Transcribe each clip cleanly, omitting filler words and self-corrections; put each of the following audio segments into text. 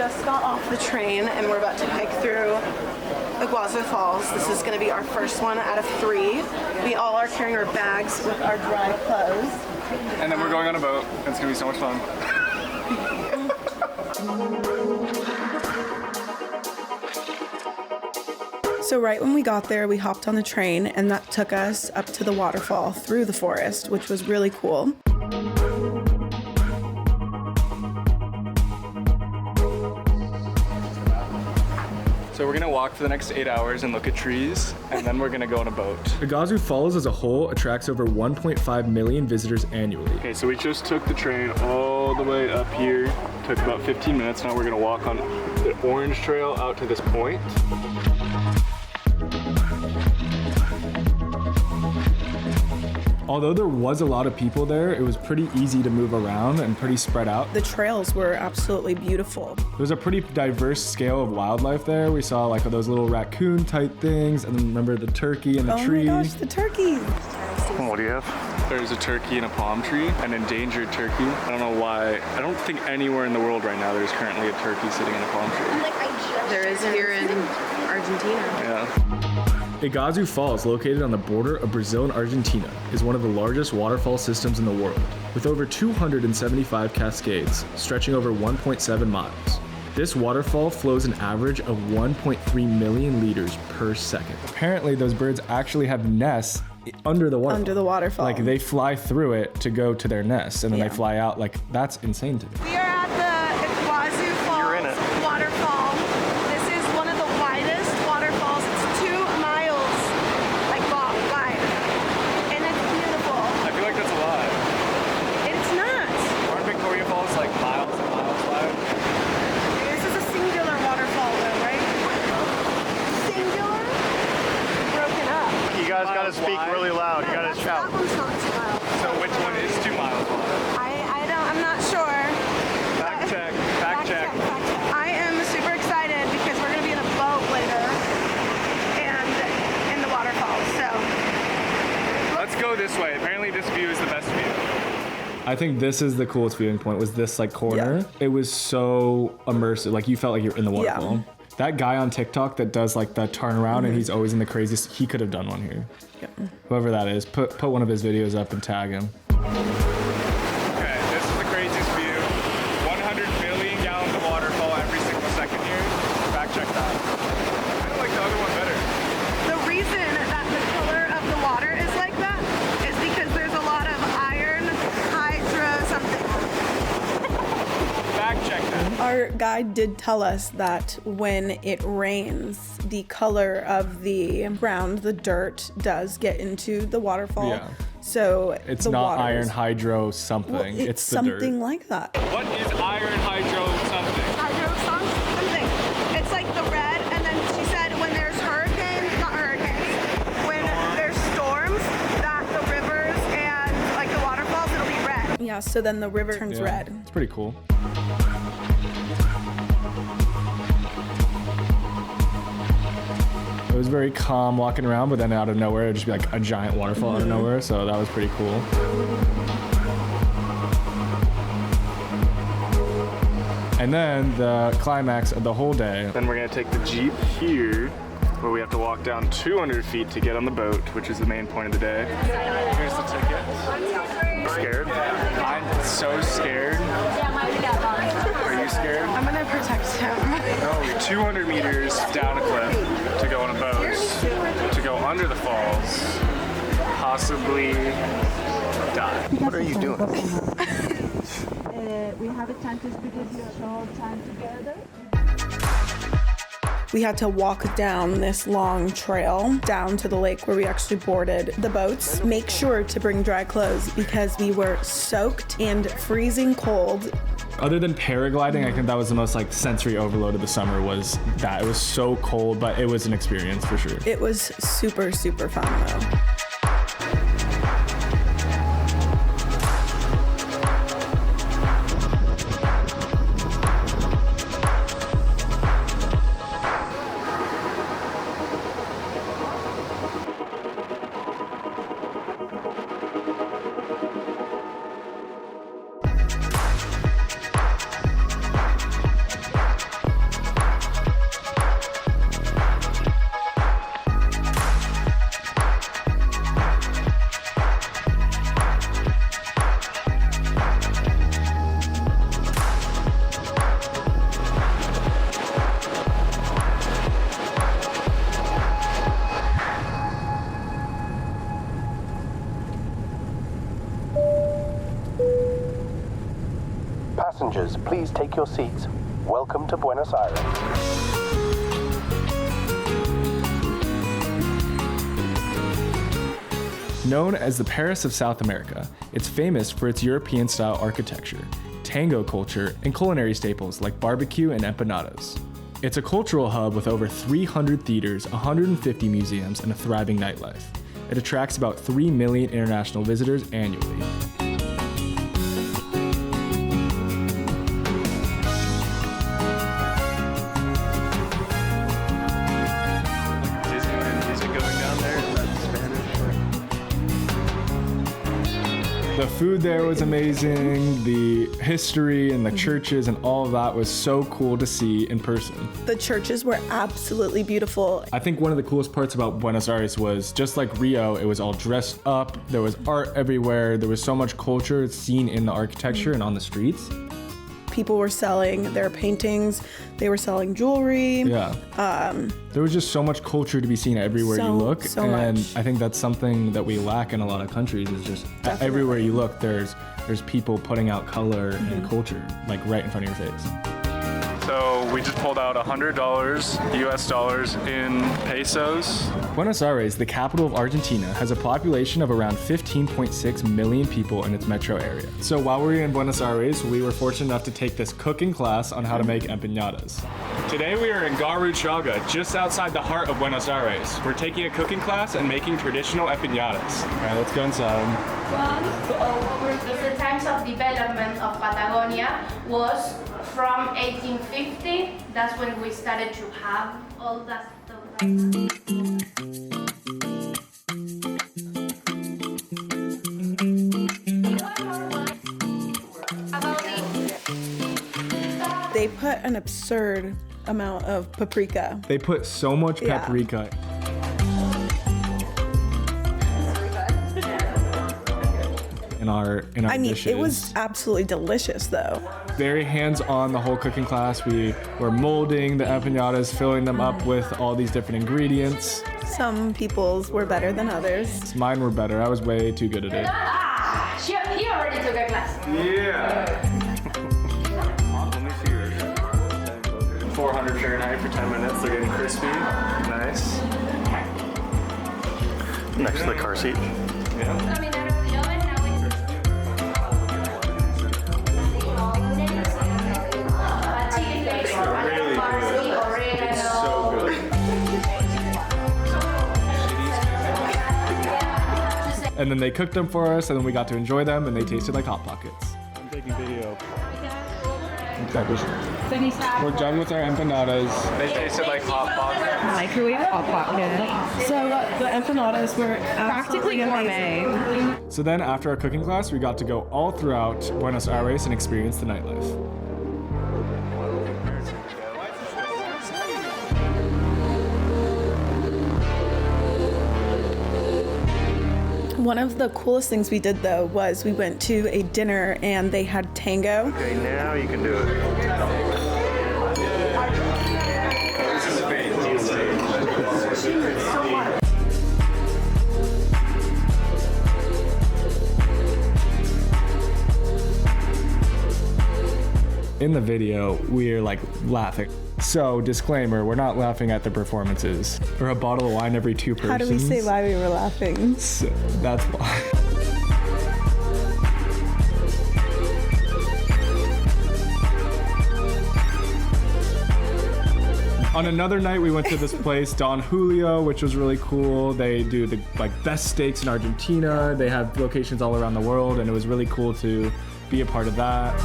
just got off the train and we're about to hike through Iguazú Falls. This is going to be our first one out of 3. We all are carrying our bags with our dry clothes. And then we're going on a boat. It's going to be so much fun. So right when we got there, we hopped on the train and that took us up to the waterfall through the forest, which was really cool. So we're gonna walk for the next 8 hours and look at trees, and then we're gonna go on a boat. Iguazú Falls as a whole attracts over 1.5 million visitors annually. Okay, so we just took the train all the way up here. Took about 15 minutes. Now we're gonna walk on the orange trail out to this point. Although there was a lot of people there, it was pretty easy to move around and pretty spread out. The trails were absolutely beautiful. There was a pretty diverse scale of wildlife there. We saw like those little raccoon type things, and then remember the turkey and the tree. Oh my gosh, the turkey! What do you have? There's a turkey in a palm tree, an endangered turkey. I don't know why. I don't think anywhere in the world right now there's currently a turkey sitting in a palm tree. There is here in Argentina. Yeah. Iguazú Falls, located on the border of Brazil and Argentina, is one of the largest waterfall systems in the world, with over 275 cascades, stretching over 1.7 miles. This waterfall flows an average of 1.3 million liters per second. Apparently, those birds actually have nests under the waterfall. Under the waterfall. Like, they fly through it to go to their nests, and then they fly out. Like, that's insane to me. We are at the Iguazú Falls waterfall. This is one of the widest waterfalls. It's 2 miles wide, and it's beautiful. I feel like that's a lot. It's not. Aren't Victoria Falls like miles and miles wide? This is a singular waterfall though, right? Singular? Broken up. You guys gotta speak really loud. You gotta shout. That one's not 2 miles. So which one is 2 miles wide? I'm not sure. Fact check. Fact check. I am super excited because we're gonna be in a boat later and in the waterfall, so. Let's go this way. Apparently this view is the best view. I think this is the coolest viewing point, was this like corner. It was so immersive. Like, you felt like you're in the waterfall. Yeah. That guy on TikTok that does like the turnaround and he's always in the craziest, he could have done one here. Whoever that is, put one of his videos up and tag him. Okay, this is the craziest view. 100 million gallons of water fall every single second here. Fact check that. I don't like the other one better. The reason that the color of the water is like that is because there's a lot of iron, something. Fact check that. Our guide did tell us that when it rains, the color of the ground, the dirt, does get into the waterfall. Yeah. So It's the not waters- iron hydro something. Well, it's the something dirt. like that. What is iron hydro something? Something. It's like the red, and then she said when there's when there's storms, that the rivers and like the waterfalls, it'll be red. Yeah, so then the river turns red. It's pretty cool. It was very calm walking around, but then out of nowhere, it'd just be like a giant waterfall out of nowhere, so that was pretty cool. And then the climax of the whole day. Then we're gonna take the Jeep here, where we have to walk down 200 feet to get on the boat, which is the main point of the day. Here's the ticket. Scared? I'm so scared. Are you scared? I'm gonna protect him. No, 200 meters down a cliff to go on a boat, to go under the falls, possibly die. What are you doing? We have a time to speak with you all time together. We had to walk down this long trail down to the lake where we actually boarded the boats. Make sure to bring dry clothes because we were soaked and freezing cold. Other than paragliding, I think that was the most like sensory overload of the summer, was that it was so cold, but it was an experience for sure. It was super, super fun though. passengers, please take your seats. Welcome to Buenos Aires. Known as the Paris of South America, it's famous for its European-style architecture, tango culture, and culinary staples like barbecue and empanadas. It's a cultural hub with over 300 theaters, 150 museums, and a thriving nightlife. It attracts about 3 million international visitors annually. The food there was amazing, the history and the churches and all of that was so cool to see in person. The churches were absolutely beautiful. I think one of the coolest parts about Buenos Aires was, just like Rio, it was all dressed up, there was art everywhere, there was so much culture seen in the architecture and on the streets. People were selling their paintings, they were selling jewelry. Yeah. There was just so much culture to be seen everywhere you look. And much. I think that's something that we lack in a lot of countries is just everywhere you look, there's people putting out color and culture, like right in front of your face. So we just pulled out $100 US dollars in pesos. Buenos Aires, the capital of Argentina, has a population of around 15.6 million people in its metro area. So while we were in Buenos Aires, we were fortunate enough to take this cooking class on how to make empanadas. Today we are in Garruchaga, just outside the heart of Buenos Aires. We're taking a cooking class and making traditional empanadas. All right, let's go inside. The times of development of Patagonia was from 1850. That's when we started to have all that stuff. They put an absurd amount of paprika. They put so much paprika. In our dishes. It was absolutely delicious though. Very hands-on the whole cooking class. We were molding the empanadas, filling them up with all these different ingredients. Some people's were better than others. Mine were better. I was way too good at it. He already took a class. Yeah. 400 Fahrenheit for 10 minutes. They're getting crispy. Nice. Next to the car seat. Yeah. And then they cooked them for us, and then we got to enjoy them, and they tasted like Hot Pockets. I'm taking video. We're done with our empanadas. They tasted like Hot Pockets. Microwave hot pocket. So the empanadas were Practically gourmet. So then after our cooking class, we got to go all throughout Buenos Aires and experience the nightlife. One of the coolest things we did though was we went to a dinner and they had tango. Okay, now you can do it. In the video, we're like laughing. So, disclaimer, we're not laughing at the performances. Or a bottle of wine every 2 persons. How do we say why we were laughing? So, that's why. On another night, we went to this place, Don Julio, which was really cool. They do the best steaks in Argentina. They have locations all around the world, and it was really cool to be a part of that.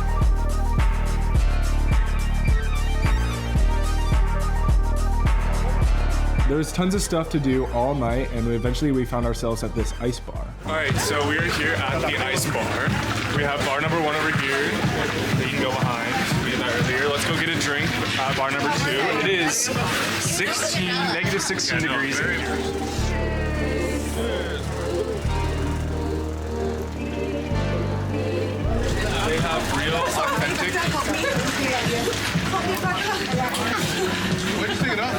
There was tons of stuff to do all night, and eventually we found ourselves at this ice bar. All right, so we are here at the ice bar. We have bar number 1 over here that you can go behind. We did that earlier. Let's go get a drink at bar number 2. It is negative 16 degrees in here. They have real authentic. Where'd you pick it up?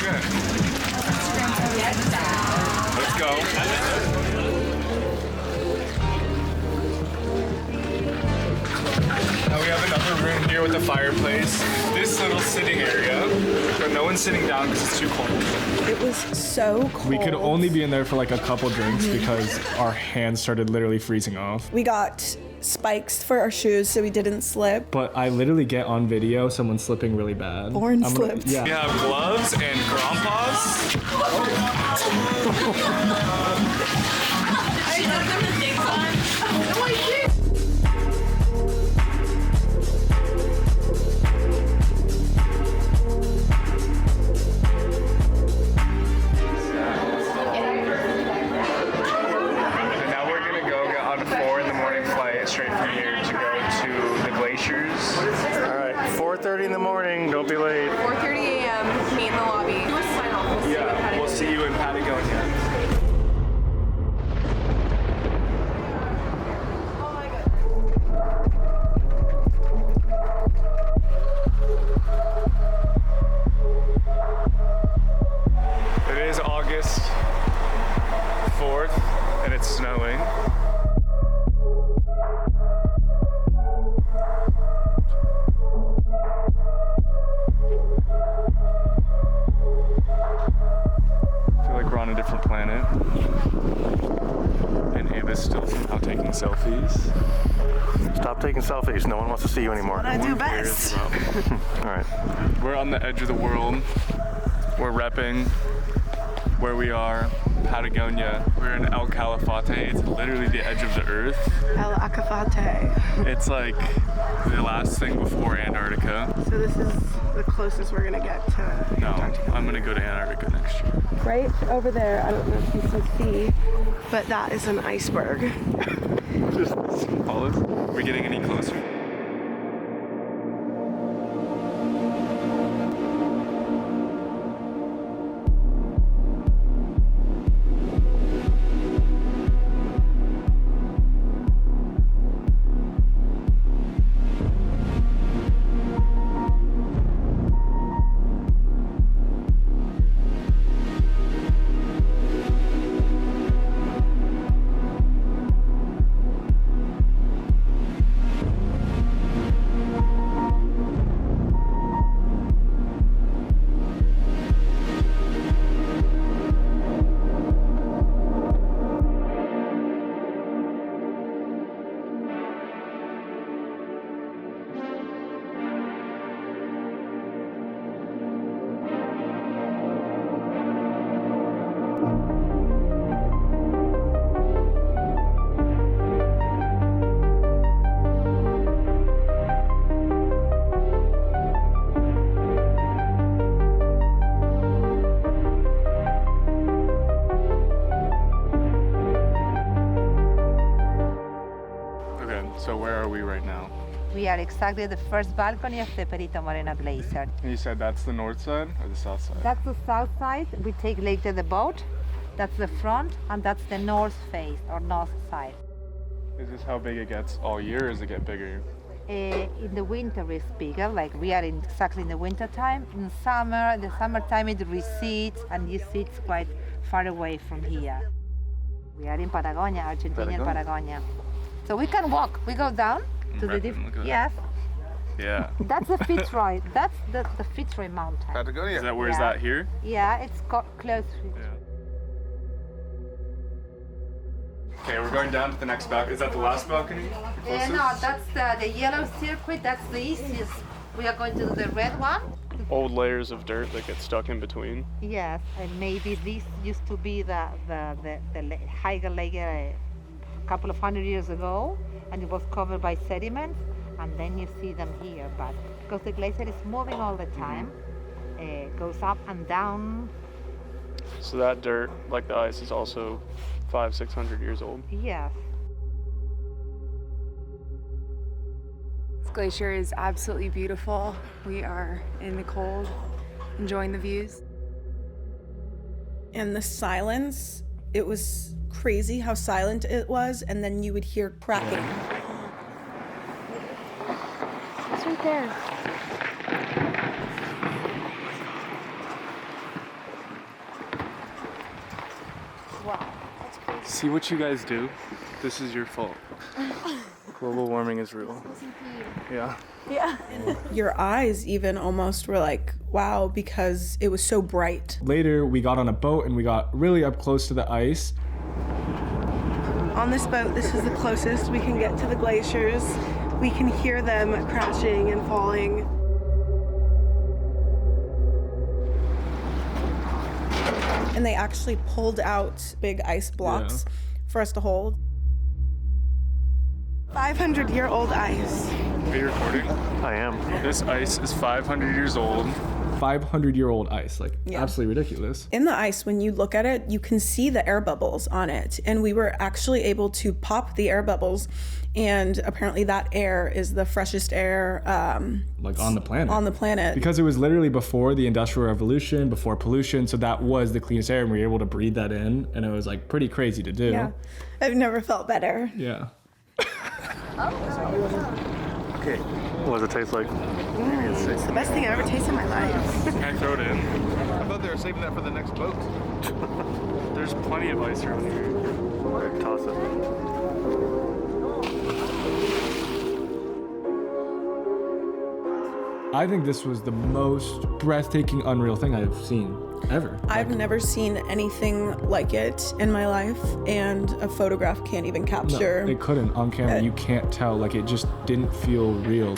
Good. Let's go. have a room here with a fireplace. This little sitting area, but no one's sitting down because it's too cold. It was so cold. We could only be in there for like a couple drinks because our hands started literally freezing off. We got spikes for our shoes so we didn't slip. But I literally get on video someone slipping really bad. Lauren slipped. We Yeah. have gloves and grompas. I have them the things on. Oh, I did. And now we're gonna go get on a 4 in the morning flight straight from here to go to the glaciers. All right, 4:30 in the morning. Don't be late. 4:30 a.m. Meet in the lobby. Do a sign off. Yeah, we'll see you in Patagonia. It is August 4th and it's snowing. I feel like we're on a different planet. And Ava's still somehow taking selfies. Stop taking selfies. No one wants to see you anymore. I do Who cares best. All right. We're on the edge of the world. We're repping where we are, Patagonia. We're in El Calafate. It's literally the edge of the earth. El Acafate. It's like the last thing before Antarctica. So this is the closest we're gonna get to. No, I'm gonna go to Antarctica next year. Right over there, I don't know if you can see, but that is an iceberg. Just the smallest. Are we getting any closer? So where are we right now? We are exactly the first balcony of the Perito Moreno Glacier. And you said that's the north side or the south side? That's the south side. We take later the boat. That's the front, and that's the north face or north side. Is this how big it gets all year, or does it get bigger? In the winter it's bigger, like we are exactly in the winter time. In the summertime it recedes, and you see it's quite far away from here. We are in Patagonia, Argentinian Patagonia. So we can walk. We go down to the different. Yes. Yeah. That's the Fitzroy. That's the Fitzroy Mountain. Patagonia. Is that where is that here? Yeah, it's close. Yeah. Okay, we're going down to the next balcony. Is that the last balcony? The closest? No, that's the yellow circuit. That's the easiest. We are going to do the red one. Old layers of dirt that get stuck in between. Yes, and maybe this used to be the higher layer a couple of hundred years ago, and it was covered by sediment, and then you see them here. But because the glacier is moving all the time, goes up and down. So that dirt, like the ice, is also 500-600 years old. Yes. This glacier is absolutely beautiful. We are in the cold, enjoying the views. And the silence, it was crazy how silent it was, and then you would hear cracking. It's right there. Wow, that's crazy. See what you guys do? This is your fault. Global warming is real. Yeah. Yeah. Your eyes even almost were like, wow, because it was so bright. Later, we got on a boat and we got really up close to the ice. On this boat, this is the closest we can get to the glaciers. We can hear them crashing and falling. And they actually pulled out big ice blocks for us to hold. 500-year-old ice. Are you recording? I am. This ice is 500 years old. 500-year-old ice, like absolutely ridiculous. In the ice, when you look at it, you can see the air bubbles on it. And we were actually able to pop the air bubbles. And apparently that air is the freshest air like on the planet. On the planet. Because it was literally before the Industrial Revolution, before pollution. So that was the cleanest air and we were able to breathe that in. And it was like pretty crazy to do. Yeah. I've never felt better. Yeah. Okay. What does it taste like? It's the best thing I've ever tasted in my life. Can I throw it in? I thought they were saving that for the next boat. There's plenty of ice around here. Okay, toss it. I think this was the most breathtaking, unreal thing I've seen ever. I've never seen anything like it in my life, and a photograph can't even capture. No, it couldn't. On camera, you can't tell. Like, it just didn't feel real.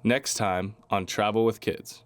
Next time on Travel with Kids.